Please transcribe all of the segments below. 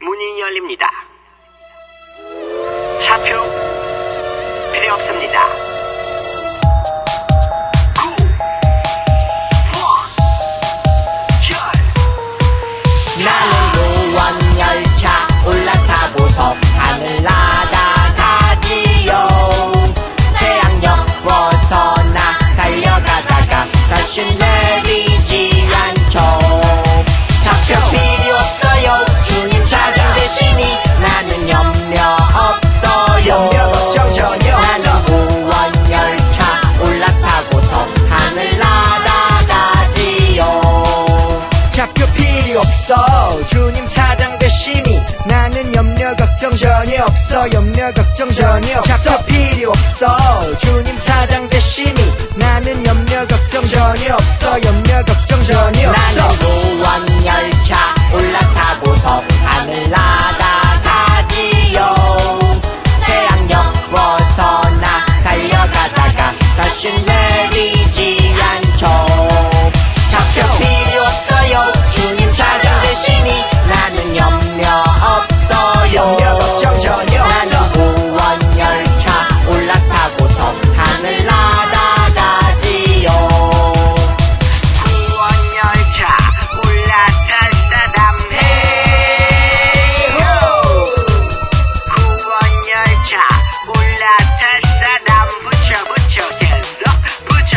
문이 열립니다. 차표 필요 없습니다. 나는 무원열차 올라타고서 하늘 날아가지요. 태양역 벗어나 달려가다가 다시 내리지 않죠. 차표 필요 없어요. 주님 차장 대신이 나는 염려 없어요. 염려 걱정 전혀. 나는 무원열차 올라타고서 하늘 날아가지요. 차표 필요 없어. 주님 차장 대신이 나는 염려 걱정 전혀 없어. 염려 걱정 전혀 없어. 차표 필요 없어. 주님 차장 대신이 나는 염려 걱정 전혀 없어. 염려 걱정 전혀 없어. 나는 무원열차 올라타고서 하늘 날아가지요. 태양역 벗어나 달려가다가 다시 내리지 않죠. 차표 필요 없어요. 주님 차장 대신이 나는 염려 없어요. 염려 걱정 전혀 없어. 나는 무원열차 올라타고서 하늘 날아가지요. 무원열차 올라탈 사람 무원열차 올라탈 사람 붙여 계속 붙여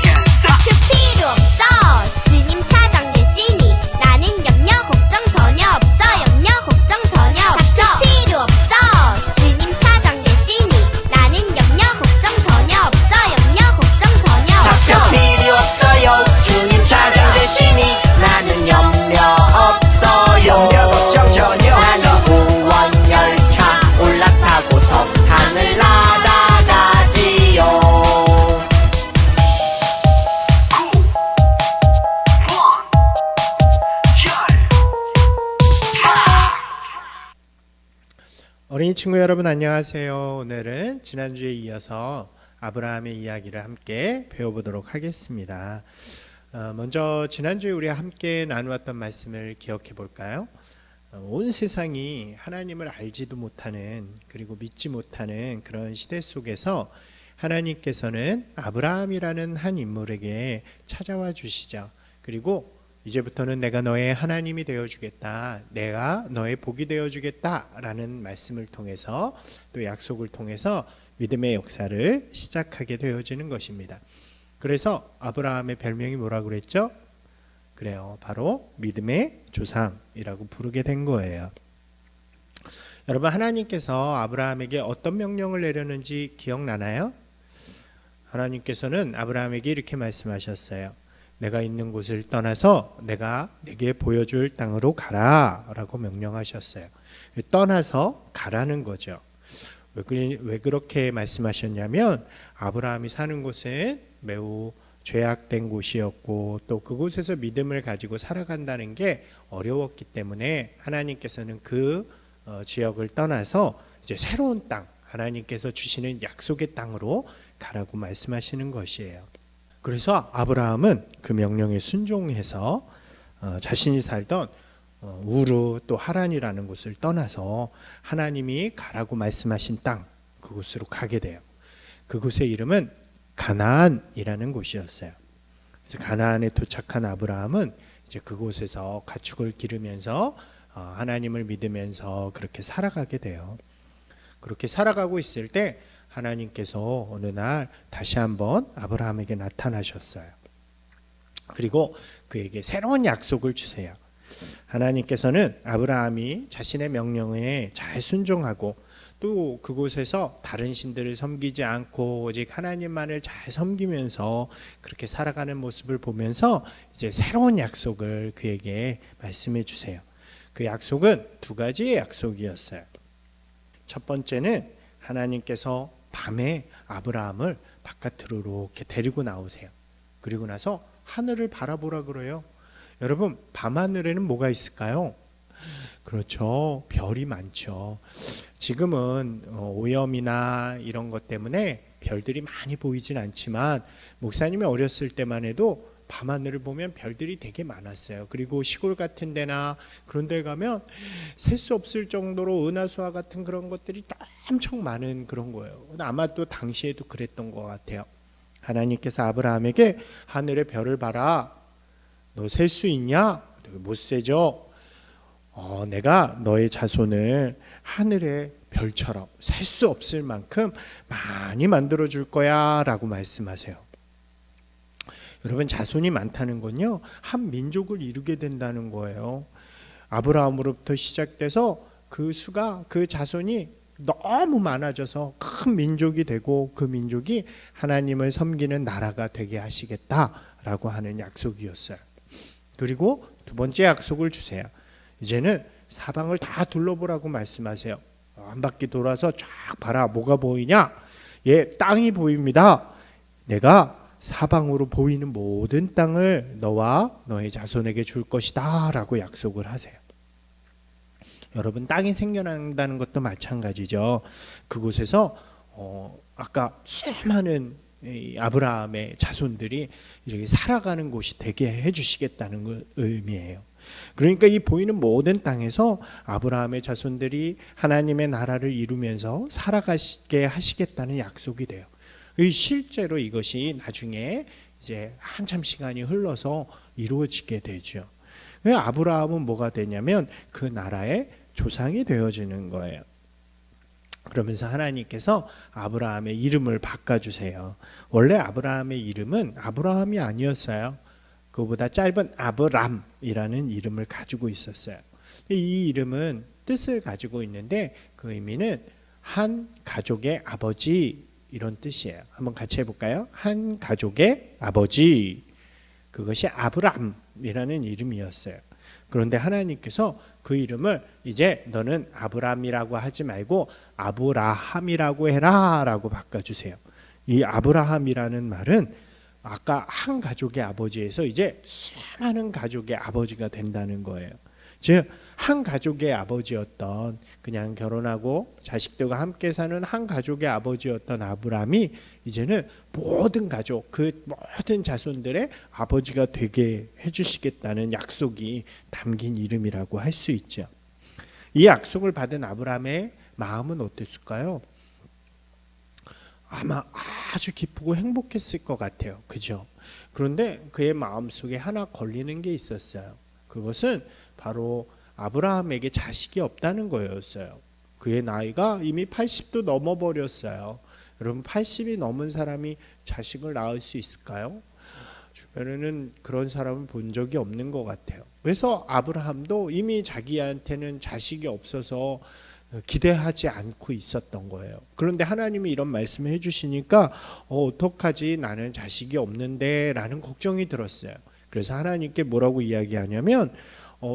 계속. 차표 필요 없어. 주님 차장 대신이 나는 염려 걱정 전혀 없어. 염려 걱정 전혀 없어. 차표 필요 없어. 주님 차장 대신이 나는 염려 걱정 전혀 없어. 염려 걱정 전혀 없어. 차표 필요 없어요. 주님 차장 대신이 나는 염려 없어요. 염려 걱정 전혀 없어. 나는 무원열차 올라타고서 하늘 날아가지요. 어린이 친구 여러분 안녕하세요. 오늘은 지난주에 이어서 아브라함의 이야기를 함께 배워보도록 하겠습니다. 먼저 지난주에 우리 함께 나누었던 말씀을 기억해 볼까요? 온 세상이 하나님을 알지도 못하는 그리고 믿지 못하는 그런 시대 속에서 하나님께서는 아브라함이라는 한 인물에게 찾아와 주시죠. 그리고 이제부터는 내가 너의 하나님이 되어주겠다, 내가 너의 복이 되어주겠다라는 말씀을 통해서 또 약속을 통해서 믿음의 역사를 시작하게 되어지는 것입니다. 그래서 아브라함의 별명이 뭐라고 그랬죠? 그래요, 바로 믿음의 조상이라고 부르게 된 거예요. 여러분, 하나님께서 아브라함에게 어떤 명령을 내렸는지 기억나나요? 하나님께서는 아브라함에게 이렇게 말씀하셨어요. 내가 있는 곳을 떠나서 내가 내게 보여줄 땅으로 가라 라고 명령하셨어요. 떠나서 가라는 거죠. 왜 그렇게 말씀하셨냐면 아브라함이 사는 곳은 매우 죄악된 곳이었고 또 그곳에서 믿음을 가지고 살아간다는 게 어려웠기 때문에 하나님께서는 그 지역을 떠나서 이제 새로운 땅, 하나님께서 주시는 약속의 땅으로 가라고 말씀하시는 것이에요. 그래서 아브라함은 그 명령에 순종해서 자신이 살던 우르 또 하란이라는 곳을 떠나서 하나님이 가라고 말씀하신 땅, 그곳으로 가게 돼요. 그곳의 이름은 가나안이라는 곳이었어요. 그래서 가나안에 도착한 아브라함은 이제 그곳에서 가축을 기르면서 하나님을 믿으면서 그렇게 살아가게 돼요. 그렇게 살아가고 있을 때 하나님께서 어느 날 다시 한번 아브라함에게 나타나셨어요. 그리고 그에게 새로운 약속을 주세요. 하나님께서는 아브라함이 자신의 명령에 잘 순종하고 또 그곳에서 다른 신들을 섬기지 않고 오직 하나님만을 잘 섬기면서 그렇게 살아가는 모습을 보면서 이제 새로운 약속을 그에게 말씀해 주세요. 그 약속은 두 가지의 약속이었어요. 첫 번째는 하나님께서 밤에 아브라함을 바깥으로 이렇게 데리고 나오세요. 그리고 나서 하늘을 바라보라 그래요. 여러분, 밤하늘에는 뭐가 있을까요? 그렇죠, 별이 많죠. 지금은 오염이나 이런 것 때문에 별들이 많이 보이진 않지만 목사님이 어렸을 때만 해도 밤하늘을 보면 별들이 되게 많았어요. 그리고 시골 같은 데나 그런 데 가면 셀 수 없을 정도로 은하수와 같은 그런 것들이 엄청 많은 그런 거예요. 아마 또 당시에도 그랬던 것 같아요. 하나님께서 아브라함에게 하늘의 별을 봐라. 너 셀 수 있냐? 못 세죠. 내가 너의 자손을 하늘의 별처럼 셀 수 없을 만큼 많이 만들어 줄 거야 라고 말씀하세요. 여러분, 자손이 많다는 건요, 한 민족을 이루게 된다는 거예요. 아브라함으로부터 시작돼서 그 수가, 그 자손이 너무 많아져서 큰 민족이 되고 그 민족이 하나님을 섬기는 나라가 되게 하시겠다라고 하는 약속이었어요. 그리고 두 번째 약속을 주세요. 이제는 사방을 다 둘러보라고 말씀하세요. 한 바퀴 돌아서 쫙 봐라. 뭐가 보이냐? 땅이 보입니다. 내가 사방으로 보이는 모든 땅을 너와 너의 자손에게 줄 것이다 라고 약속을 하세요. 여러분, 땅이 생겨난다는 것도 마찬가지죠. 그곳에서 아까 수많은 아브라함의 자손들이 이렇게 살아가는 곳이 되게 해주시겠다는 의미예요. 그러니까 이 보이는 모든 땅에서 아브라함의 자손들이 하나님의 나라를 이루면서 살아가게 하시겠다는 약속이 돼요. 실제로 이것이 나중에 이제 한참 시간이 흘러서 이루어지게 되죠. 아브라함은 뭐가 되냐면 그 나라의 조상이 되어지는 거예요. 그러면서 하나님께서 아브라함의 이름을 바꿔주세요. 원래 아브라함의 이름은 아브라함이 아니었어요. 그보다 짧은 아브람이라는 이름을 가지고 있었어요. 이 이름은 뜻을 가지고 있는데 그 의미는 한 가족의 아버지, 이런 뜻이에요. 한번 같이 해볼까요? 한 가족의 아버지, 그것이 아브람이라는 이름이었어요. 그런데 하나님께서 그 이름을 이제 너는 아브람이라고 하지 말고 아브라함이라고 해라 라고 바꿔주세요. 이 아브라함이라는 말은 아까 한 가족의 아버지에서 이제 수많은 가족의 아버지가 된다는 거예요. 즉 한 가족의 아버지였던, 그냥 결혼하고 자식들과 함께 사는 한 가족의 아버지였던 아브람이 이제는 모든 가족, 그 모든 자손들의 아버지가 되게 해주시겠다는 약속이 담긴 이름이라고 할 수 있죠. 이 약속을 받은 아브람의 마음은 어땠을까요? 아마 아주 기쁘고 행복했을 것 같아요. 그죠? 그런데 그의 마음속에 하나 걸리는 게 있었어요. 그것은 바로 아브라함에게 자식이 없다는 거였어요. 그의 나이가 이미 80도 넘어버렸어요. 여러분, 80이 넘은 사람이 자식을 낳을 수 있을까요? 주변에는 그런 사람을 본 적이 없는 것 같아요. 그래서 아브라함도 이미 자기한테는 자식이 없어서 기대하지 않고 있었던 거예요. 그런데 하나님이 이런 말씀을 해주시니까 어떡하지, 나는 자식이 없는데 라는 걱정이 들었어요. 그래서 하나님께 뭐라고 이야기하냐면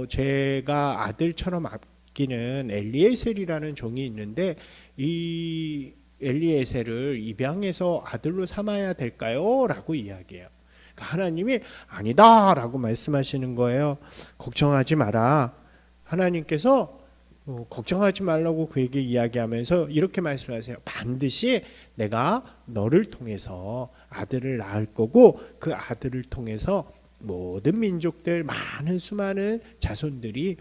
제가 아들처럼 아끼는 엘리에셀이라는 종이 있는데 이 엘리에셀을 입양해서 아들로 삼아야 될까요? 라고 이야기해요. 그러니까 하나님이 아니다 라고 말씀하시는 거예요. 걱정하지 마라. 하나님께서 걱정하지 말라고 그에게 이야기하면서 이렇게 말씀하세요. 반드시 내가 너를 통해서 아들을 낳을 거고 그 아들을 통해서 모든 민족들, 많은 수많은 자손들이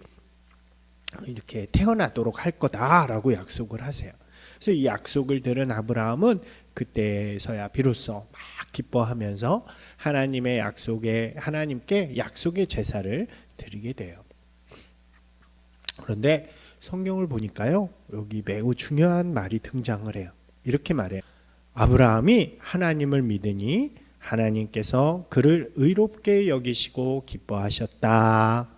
이렇게 태어나도록 할 거다라고 약속을 하세요. 그래서 이 약속을 들은 아브라함은 그때서야 비로소 막 기뻐하면서 하나님께 약속의 제사를 드리게 돼요. 그런데 성경을 보니까요, 여기 매우 중요한 말이 등장을 해요. 이렇게 말해요. 아브라함이 하나님을 믿으니 하나님께서 그를 의롭게 여기시고 기뻐하셨다.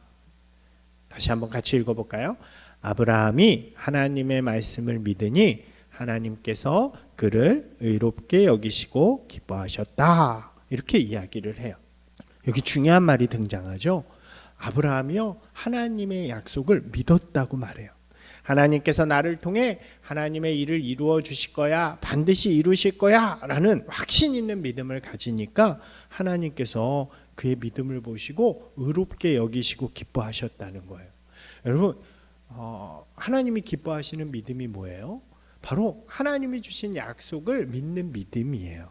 다시 한번 같이 읽어볼까요? 아브라함이 하나님의 말씀을 믿으니 하나님께서 그를 의롭게 여기시고 기뻐하셨다. 이렇게 이야기를 해요. 여기 중요한 말이 등장하죠. 아브라함이요, 하나님의 약속을 믿었다고 말해요. 하나님께서 나를 통해 하나님의 일을 이루어 주실 거야, 반드시 이루실 거야 라는 확신 있는 믿음을 가지니까 하나님께서 그의 믿음을 보시고 의롭게 여기시고 기뻐하셨다는 거예요. 여러분, 하나님이 기뻐하시는 믿음이 뭐예요? 바로 하나님이 주신 약속을 믿는 믿음이에요.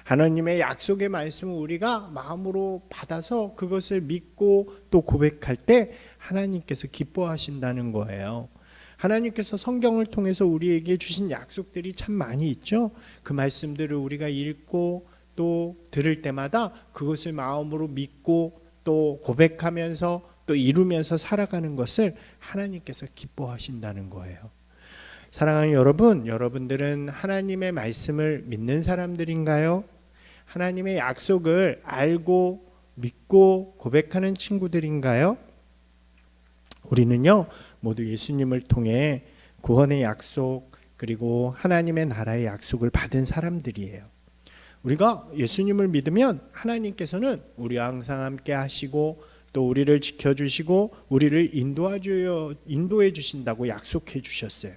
하나님의 약속의 말씀을 우리가 마음으로 받아서 그것을 믿고 또 고백할 때 하나님께서 기뻐하신다는 거예요. 하나님께서 성경을 통해서 우리에게 주신 약속들이 참 많이 있죠. 그 말씀들을 우리가 읽고 또 들을 때마다 그것을 마음으로 믿고 또 고백하면서 또 이루면서 살아가는 것을 하나님께서 기뻐하신다는 거예요. 사랑하는 여러분, 여러분들은 하나님의 말씀을 믿는 사람들인가요? 하나님의 약속을 알고 믿고 고백하는 친구들인가요? 우리는요, 모두 예수님을 통해 구원의 약속 그리고 하나님의 나라의 약속을 받은 사람들이에요. 우리가 예수님을 믿으면 하나님께서는 우리와 항상 함께 하시고 또 우리를 지켜주시고 우리를 인도해 주신다고 약속해 주셨어요.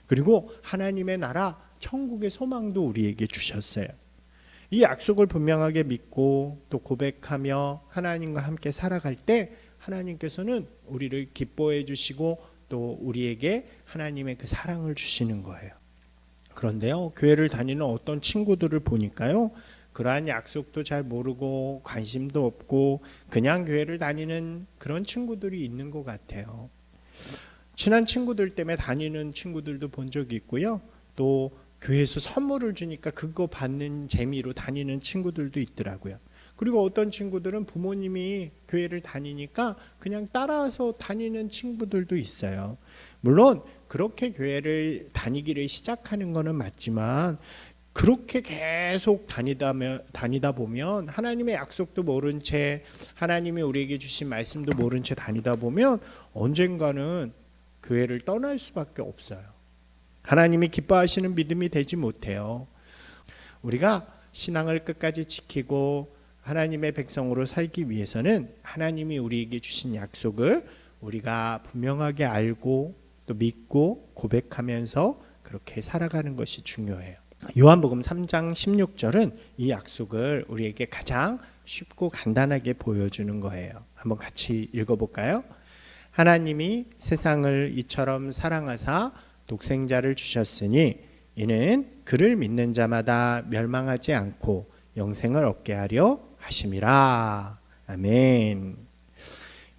그리고 하나님의 나라 천국의 소망도 우리에게 주셨어요. 이 약속을 분명하게 믿고 또 고백하며 하나님과 함께 살아갈 때 하나님께서는 우리를 기뻐해 주시고 또 우리에게 하나님의 그 사랑을 주시는 거예요. 그런데요, 교회를 다니는 어떤 친구들을 보니까요, 그러한 약속도 잘 모르고 관심도 없고 그냥 교회를 다니는 그런 친구들이 있는 것 같아요. 친한 친구들 때문에 다니는 친구들도 본 적이 있고요. 또 교회에서 선물을 주니까 그거 받는 재미로 다니는 친구들도 있더라고요. 그리고 어떤 친구들은 부모님이 교회를 다니니까 그냥 따라서 다니는 친구들도 있어요. 물론 그렇게 교회를 다니기를 시작하는 것은 맞지만 그렇게 계속 다니다 보면 하나님의 약속도 모른 채 하나님이 우리에게 주신 말씀도 모른 채 다니다 보면 언젠가는 교회를 떠날 수밖에 없어요. 하나님이 기뻐하시는 믿음이 되지 못해요. 우리가 신앙을 끝까지 지키고 하나님의 백성으로 살기 위해서는 하나님이 우리에게 주신 약속을 우리가 분명하게 알고 또 믿고 고백하면서 그렇게 살아가는 것이 중요해요. 요한복음 3장 16절은 이 약속을 우리에게 가장 쉽고 간단하게 보여주는 거예요. 한번 같이 읽어볼까요? 하나님이 세상을 이처럼 사랑하사 독생자를 주셨으니 이는 그를 믿는 자마다 멸망하지 않고 영생을 얻게 하려 하심이라. 아멘.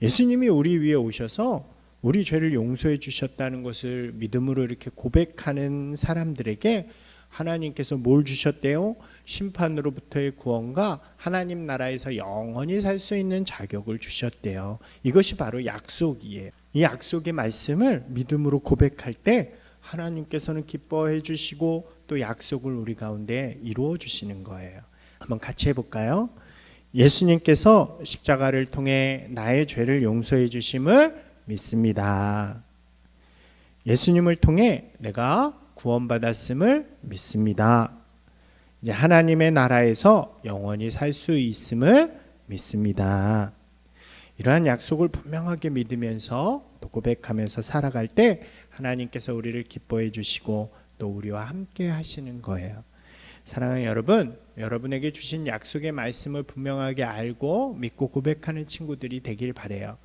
예수님이 우리 위에 오셔서 우리 죄를 용서해 주셨다는 것을 믿음으로 이렇게 고백하는 사람들에게 하나님께서 뭘 주셨대요? 심판으로부터의 구원과 하나님 나라에서 영원히 살 수 있는 자격을 주셨대요. 이것이 바로 약속이에요. 이 약속의 말씀을 믿음으로 고백할 때 하나님께서는 기뻐해 주시고 또 약속을 우리 가운데 이루어 주시는 거예요. 한번 같이 해볼까요? 예수님께서 십자가를 통해 나의 죄를 용서해 주심을 믿습니다. 예수님을 통해 내가 구원받았음을 믿습니다. 이제 하나님의 나라에서 영원히 살 수 있음을 믿습니다. 이러한 약속을 분명하게 믿으면서 또 고백하면서 살아갈 때 하나님께서 우리를 기뻐해 주시고 또 우리와 함께 하시는 거예요. 사랑하는 여러분, 여러분에게 주신 약속의 말씀을 분명하게 알고 믿고 고백하는 친구들이 되길 바라요.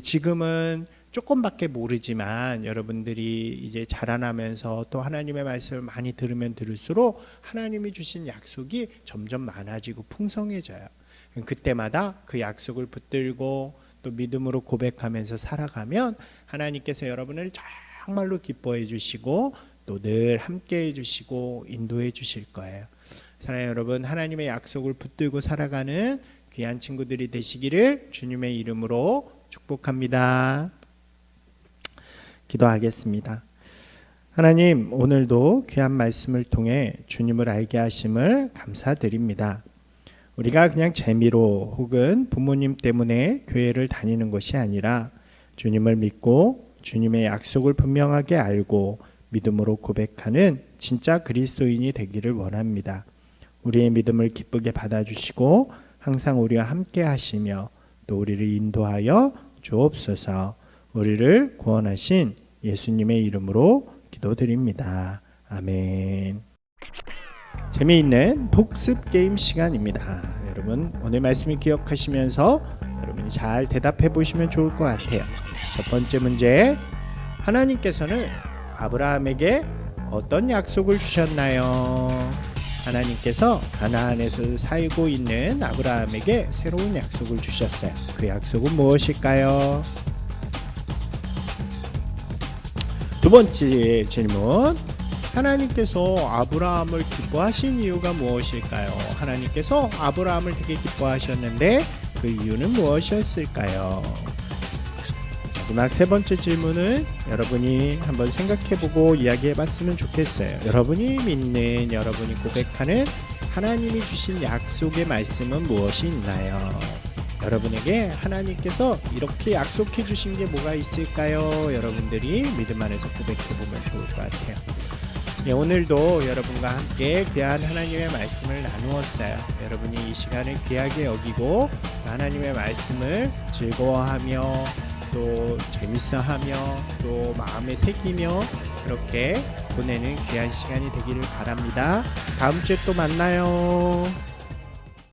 지금은 조금밖에 모르지만 여러분들이 이제 자라나면서 또 하나님의 말씀을 많이 들으면 들을수록 하나님이 주신 약속이 점점 많아지고 풍성해져요. 그때마다 그 약속을 붙들고 또 믿음으로 고백하면서 살아가면 하나님께서 여러분을 정말로 기뻐해 주시고 또 늘 함께 해주시고 인도해 주실 거예요. 사랑하는 여러분, 하나님의 약속을 붙들고 살아가는 귀한 친구들이 되시기를 주님의 이름으로 축복합니다. 기도하겠습니다. 하나님, 오늘도 귀한 말씀을 통해 주님을 알게 하심을 감사드립니다. 우리가 그냥 재미로 혹은 부모님 때문에 교회를 다니는 것이 아니라 주님을 믿고 주님의 약속을 분명하게 알고 믿음으로 고백하는 진짜 그리스도인이 되기를 원합니다. 우리의 믿음을 기쁘게 받아주시고 항상 우리와 함께 하시며 또 우리를 인도하여 주옵소서. 우리를 구원하신 예수님의 이름으로 기도드립니다. 아멘. 재미있는 복습 게임 시간입니다. 여러분, 오늘 말씀을 기억하시면서 여러분이 잘 대답해 보시면 좋을 것 같아요. 첫 번째 문제, 하나님께서는 아브라함에게 어떤 약속을 주셨나요? 하나님께서 가나안에서 살고 있는 아브라함에게 새로운 약속을 주셨어요. 그 약속은 무엇일까요? 두 번째 질문. 하나님께서 아브라함을 기뻐하신 이유가 무엇일까요? 하나님께서 아브라함을 되게 기뻐하셨는데 그 이유는 무엇이었을까요? 마지막 세 번째 질문은 여러분이 한번 생각해보고 이야기해봤으면 좋겠어요. 여러분이 믿는, 여러분이 고백하는 하나님이 주신 약속의 말씀은 무엇이 있나요? 여러분에게 하나님께서 이렇게 약속해 주신 게 뭐가 있을까요? 여러분들이 믿음 안에서 고백해보면 좋을 것 같아요. 네, 오늘도 여러분과 함께 귀한 하나님의 말씀을 나누었어요. 여러분이 이 시간을 귀하게 여기고 하나님의 말씀을 즐거워하며 또 재밌어하며 또 마음에 새기며 그렇게 보내는 귀한 시간이 되기를 바랍니다. 다음 주에 또 만나요.